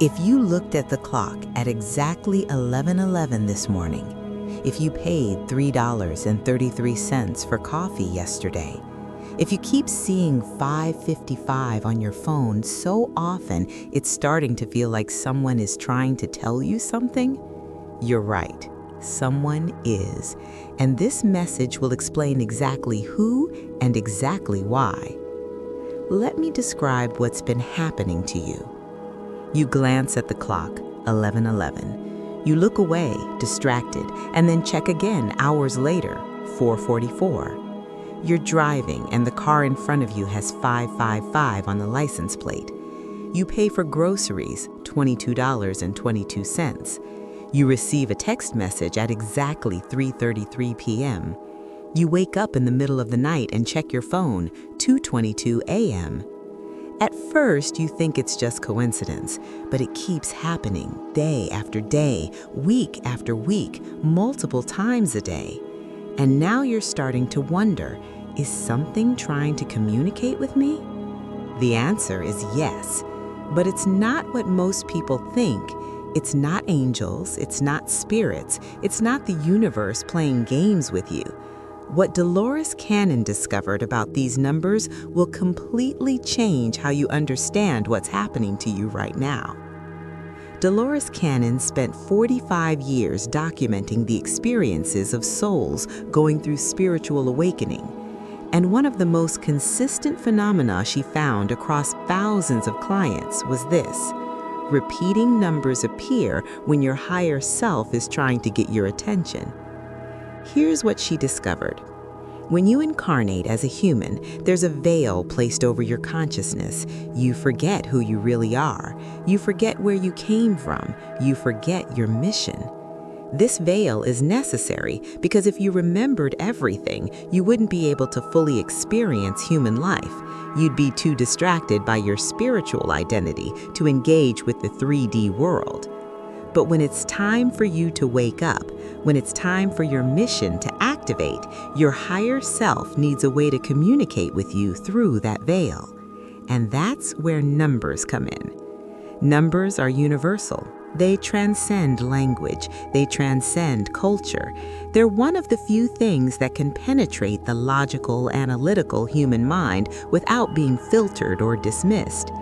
If you looked at the clock at exactly 11:11 this morning, if you paid $3.33 for coffee yesterday, if you keep seeing 5:55 on your phone so often it's starting to feel like someone is trying to tell you something, you're right, someone is. And this message will explain exactly who and exactly why. Let me describe what's been happening to you. You glance at the clock, 11:11. You look away, distracted, and then check again hours later, 4:44. You're driving and the car in front of you has 555 on the license plate. You pay for groceries, $22.22. You receive a text message at exactly 3:33 p.m. You wake up in the middle of the night and check your phone, 2:22 a.m. At first, you think it's just coincidence, but it keeps happening day after day, week after week, multiple times a day. And now you're starting to wonder, is something trying to communicate with me? The answer is yes, but it's not what most people think. It's not angels, it's not spirits, it's not the universe playing games with you. What Dolores Cannon discovered about these numbers will completely change how you understand what's happening to you right now. Dolores Cannon spent 45 years documenting the experiences of souls going through spiritual awakening. And one of the most consistent phenomena she found across thousands of clients was this: repeating numbers appear when your higher self is trying to get your attention. Here's what she discovered. When you incarnate as a human, there's a veil placed over your consciousness. You forget who you really are. You forget where you came from. You forget your mission. This veil is necessary because if you remembered everything, you wouldn't be able to fully experience human life. You'd be too distracted by your spiritual identity to engage with the 3D world. But when it's time for you to wake up, when it's time for your mission to activate, your higher self needs a way to communicate with you through that veil. And that's where numbers come in. Numbers are universal. They transcend language. They transcend culture. They're one of the few things that can penetrate the logical, analytical human mind without being filtered or dismissed.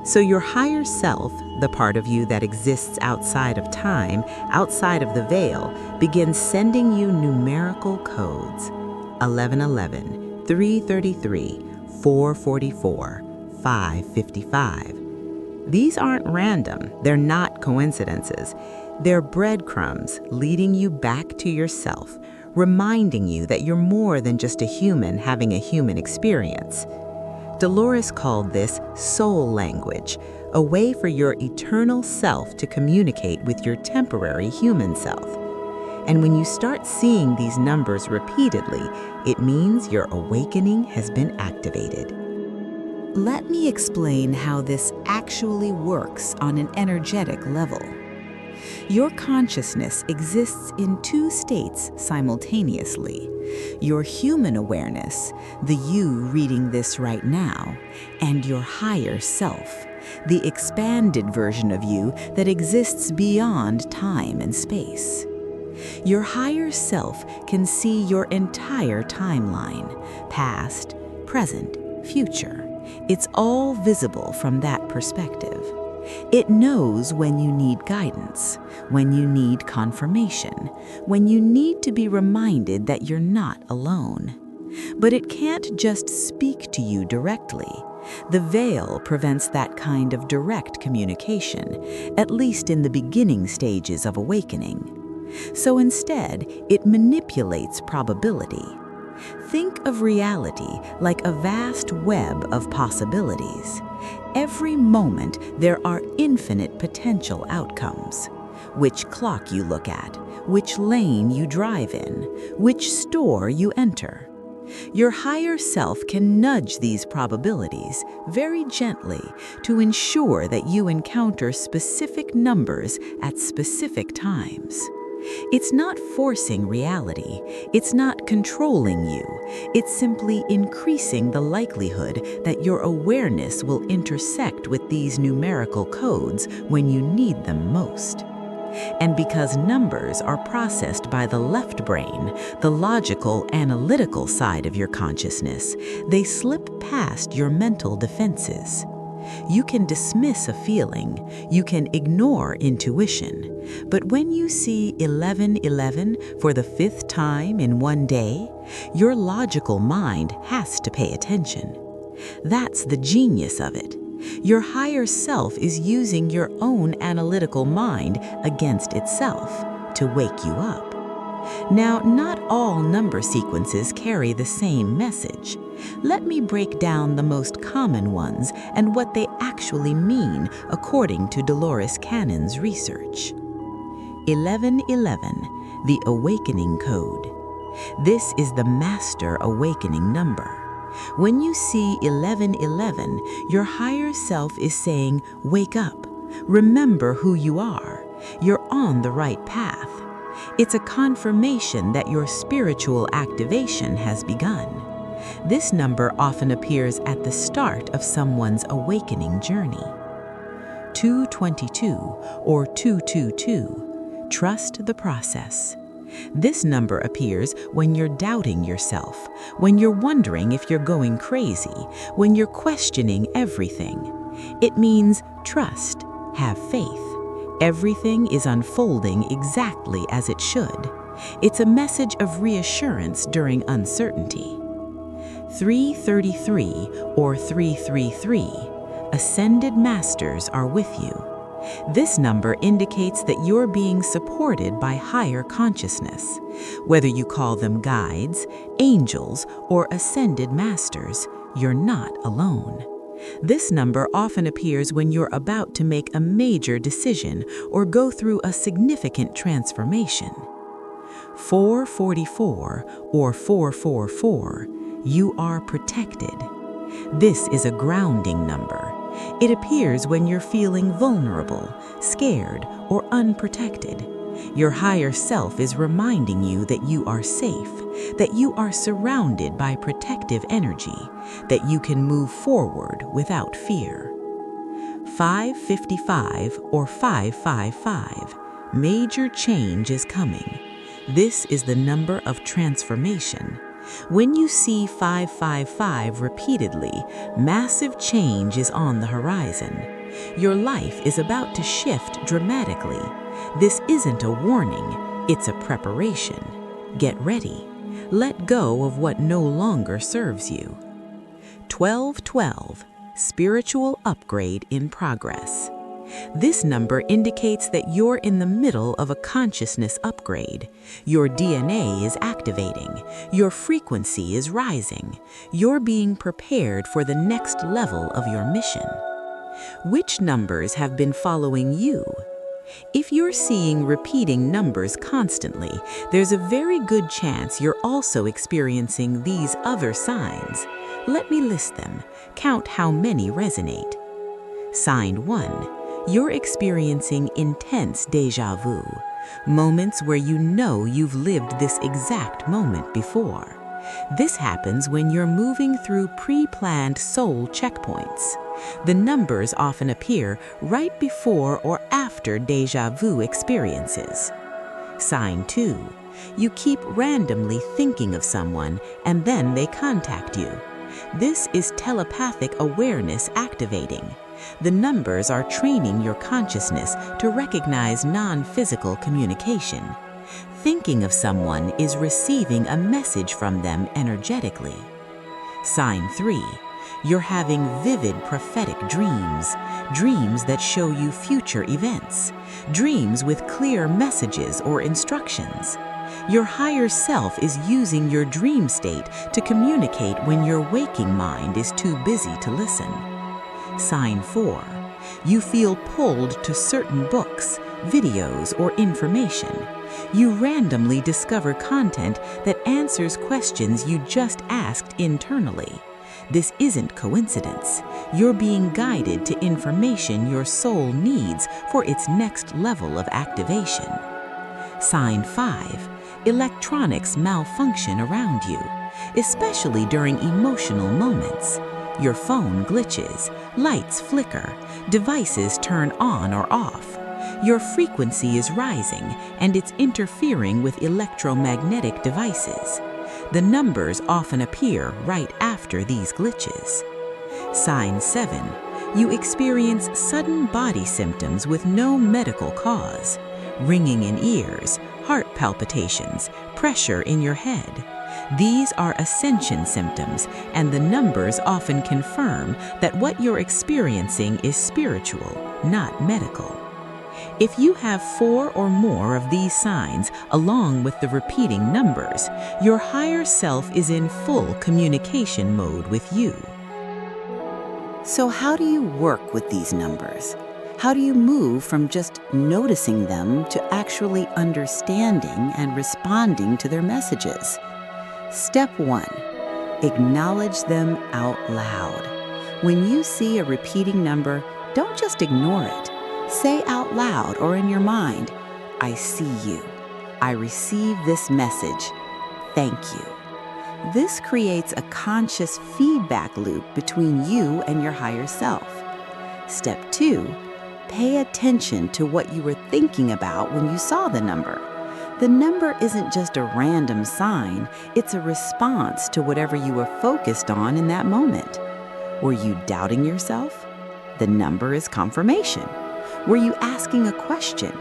So your higher self, the part of you that exists outside of time, outside of the veil, begins sending you numerical codes. 11:11, 3:33, 4:44, 5:55. These aren't random. They're not coincidences. They're breadcrumbs leading you back to yourself, reminding you that you're more than just a human having a human experience. Dolores called this soul language, a way for your eternal self to communicate with your temporary human self. And when you start seeing these numbers repeatedly, it means your awakening has been activated. Let me explain how this actually works on an energetic level. Your consciousness exists in two states simultaneously. Your human awareness, the you reading this right now, and your higher self, the expanded version of you that exists beyond time and space. Your higher self can see your entire timeline, past, present, future. It's all visible from that perspective. It knows when you need guidance, when you need confirmation, when you need to be reminded that you're not alone. But it can't just speak to you directly. The veil prevents that kind of direct communication, at least in the beginning stages of awakening. So instead, it manipulates probability. Think of reality like a vast web of possibilities. Every moment, there are infinite potential outcomes. Which clock you look at, which lane you drive in, which store you enter. Your higher self can nudge these probabilities very gently to ensure that you encounter specific numbers at specific times. It's not forcing reality. It's not controlling you. It's simply increasing the likelihood that your awareness will intersect with these numerical codes when you need them most. And because numbers are processed by the left brain, the logical, analytical side of your consciousness, they slip past your mental defenses. You can dismiss a feeling, you can ignore intuition, but when you see 1111 for the 5th time in one day, your logical mind has to pay attention. That's the genius of it. Your higher self is using your own analytical mind against itself to wake you up. Now, not all number sequences carry the same message. Let me break down the most common ones and what they actually mean according to Dolores Cannon's research. 1111, the awakening code. This is the master awakening number. When you see 1111, your higher self is saying, "Wake up. Remember who you are. You're on the right path." It's a confirmation that your spiritual activation has begun. This number often appears at the start of someone's awakening journey. 222 or 222. Trust the process. This number appears when you're doubting yourself, when you're wondering if you're going crazy, when you're questioning everything. It means trust, have faith. Everything is unfolding exactly as it should. It's a message of reassurance during uncertainty. 333 or 333. Ascended Masters are with you. This number indicates that you're being supported by higher consciousness. Whether you call them guides, angels, or ascended masters, you're not alone. This number often appears when you're about to make a major decision or go through a significant transformation. 444 or 444, you are protected. This is a grounding number. It appears when you're feeling vulnerable, scared, or unprotected. Your higher self is reminding you that you are safe, that you are surrounded by protective energy, that you can move forward without fear. 555 or 555, major change is coming. This is the number of transformation. When you see 555 repeatedly, massive change is on the horizon. Your life is about to shift dramatically. This isn't a warning, it's a preparation. Get ready. Let go of what no longer serves you. 1212, spiritual upgrade in progress. This number indicates that you're in the middle of a consciousness upgrade. Your DNA is activating. Your frequency is rising. You're being prepared for the next level of your mission. Which numbers have been following you? If you're seeing repeating numbers constantly, there's a very good chance you're also experiencing these other signs. Let me list them. Count how many resonate. Sign 1. You're experiencing intense déjà vu, moments where you know you've lived this exact moment before. This happens when you're moving through pre-planned soul checkpoints. The numbers often appear right before or after déjà vu experiences. Sign 2. You keep randomly thinking of someone and then they contact you. This is telepathic awareness activating. The numbers are training your consciousness to recognize non-physical communication. Thinking of someone is receiving a message from them energetically. Sign 3. You're having vivid prophetic dreams, dreams that show you future events, dreams with clear messages or instructions. Your higher self is using your dream state to communicate when your waking mind is too busy to listen. Sign 4. You feel pulled to certain books, videos, or information. You randomly discover content that answers questions you just asked internally. This isn't coincidence. You're being guided to information your soul needs for its next level of activation. Sign 5. Electronics malfunction around you, especially during emotional moments. Your phone glitches, lights flicker, devices turn on or off. Your frequency is rising and it's interfering with electromagnetic devices. The numbers often appear right after these glitches. Sign 7. You experience sudden body symptoms with no medical cause. Ringing in ears, heart palpitations, pressure in your head. These are ascension symptoms, and the numbers often confirm that what you're experiencing is spiritual, not medical. If you have 4 or more of these signs, along with the repeating numbers, your higher self is in full communication mode with you. So how do you work with these numbers? How do you move from just noticing them to actually understanding and responding to their messages? Step 1. Acknowledge them out loud. When you see a repeating number, don't just ignore it. Say out loud or in your mind, I see you. I receive this message. Thank you. This creates a conscious feedback loop between you and your higher self. Step 2. Pay attention to what you were thinking about when you saw the number. The number isn't just a random sign, it's a response to whatever you were focused on in that moment. Were you doubting yourself? The number is confirmation. Were you asking a question?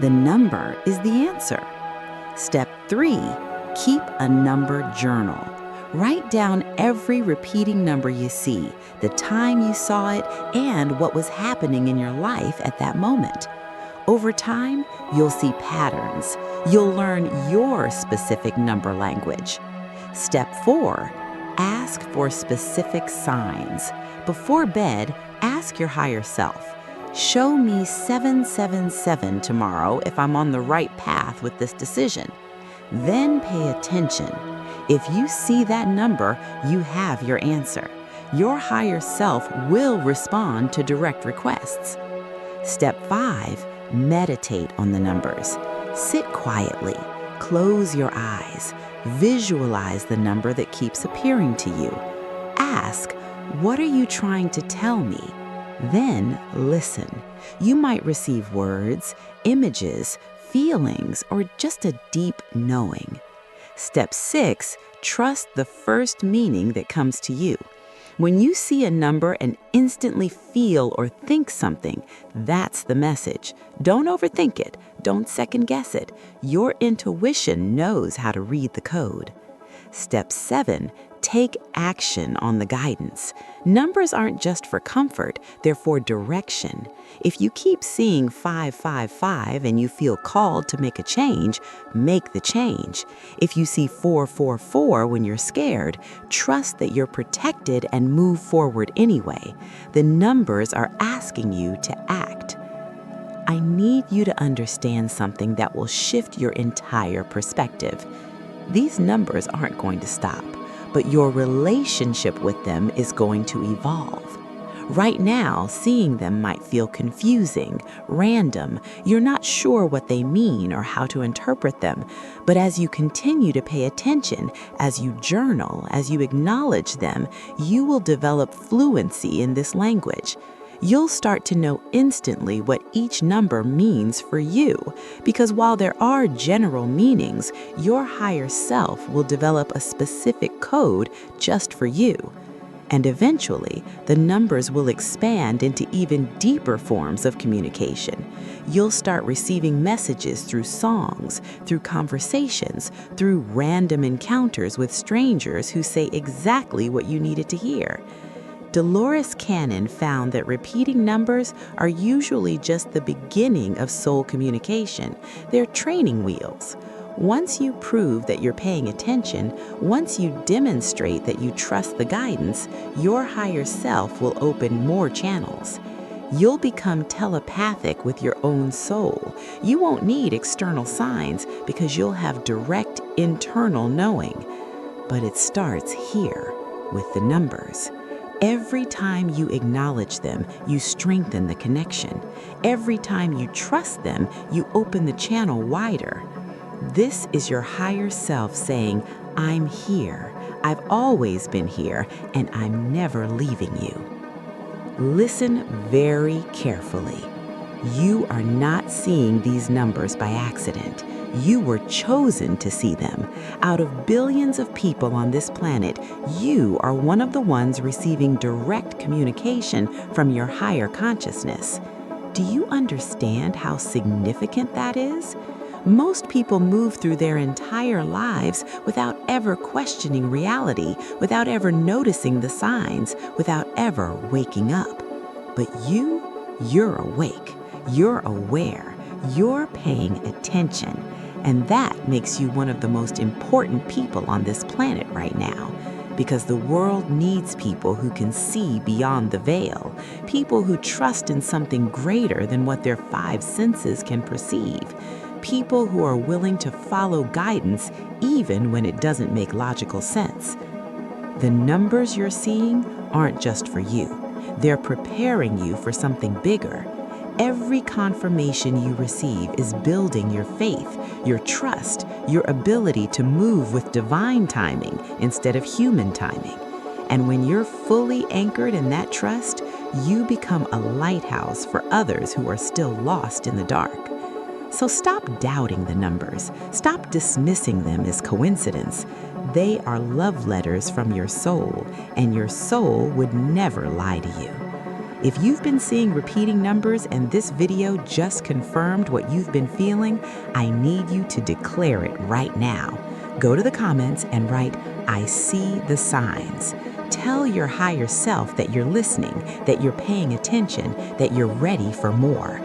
The number is the answer. Step 3. Keep a number journal. Write down every repeating number you see, the time you saw it, and what was happening in your life at that moment. Over time, you'll see patterns. You'll learn your specific number language. Step 4. Ask for specific signs. Before bed, ask your higher self, show me 777 tomorrow if I'm on the right path with this decision. Then pay attention. If you see that number, you have your answer. Your higher self will respond to direct requests. Step 5. Meditate on the numbers. Sit quietly. Close your eyes. Visualize the number that keeps appearing to you. Ask, what are you trying to tell me? Then listen. You might receive words, images, feelings, or just a deep knowing. Step 6, trust the first meaning that comes to you. When you see a number and instantly feel or think something, that's the message. Don't overthink it. Don't second guess it. Your intuition knows how to read the code. Step 7, take action on the guidance. Numbers aren't just for comfort, they're for direction. If you keep seeing 555 and you feel called to make a change, make the change. If you see 444 when you're scared, trust that you're protected and move forward anyway. The numbers are asking you to act. I need you to understand something that will shift your entire perspective. These numbers aren't going to stop, but your relationship with them is going to evolve. Right now, seeing them might feel confusing, random. You're not sure what they mean or how to interpret them. But as you continue to pay attention, as you journal, as you acknowledge them, you will develop fluency in this language. You'll start to know instantly what each number means for you, because while there are general meanings, your higher self will develop a specific code just for you. And eventually, the numbers will expand into even deeper forms of communication. You'll start receiving messages through songs, through conversations, through random encounters with strangers who say exactly what you needed to hear. Dolores Cannon found that repeating numbers are usually just the beginning of soul communication. They're training wheels. Once you prove that you're paying attention, once you demonstrate that you trust the guidance, your higher self will open more channels. You'll become telepathic with your own soul. You won't need external signs because you'll have direct internal knowing. But it starts here with the numbers. Every time you acknowledge them, you strengthen the connection. Every time you trust them, you open the channel wider. This is your higher self saying, I'm here, I've always been here, and I'm never leaving you. Listen very carefully. You are not seeing these numbers by accident. You were chosen to see them. Out of billions of people on this planet, you are one of the ones receiving direct communication from your higher consciousness. Do you understand how significant that is? Most people move through their entire lives without ever questioning reality, without ever noticing the signs, without ever waking up. But you're awake, you're aware, you're paying attention. And that makes you one of the most important people on this planet right now. Because the world needs people who can see beyond the veil, people who trust in something greater than what their five senses can perceive, people who are willing to follow guidance even when it doesn't make logical sense. The numbers you're seeing aren't just for you. They're preparing you for something bigger. Every confirmation you receive is building your faith, your trust, your ability to move with divine timing instead of human timing. And when you're fully anchored in that trust, you become a lighthouse for others who are still lost in the dark. So stop doubting the numbers. Stop dismissing them as coincidence. They are love letters from your soul, and your soul would never lie to you. If you've been seeing repeating numbers and this video just confirmed what you've been feeling, I need you to declare it right now. Go to the comments and write, I see the signs. Tell your higher self that you're listening, that you're paying attention, that you're ready for more.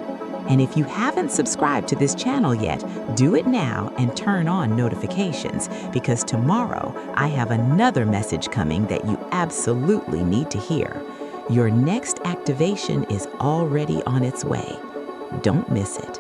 And if you haven't subscribed to this channel yet, do it now and turn on notifications, because tomorrow I have another message coming that you absolutely need to hear. Your next activation is already on its way. Don't miss it.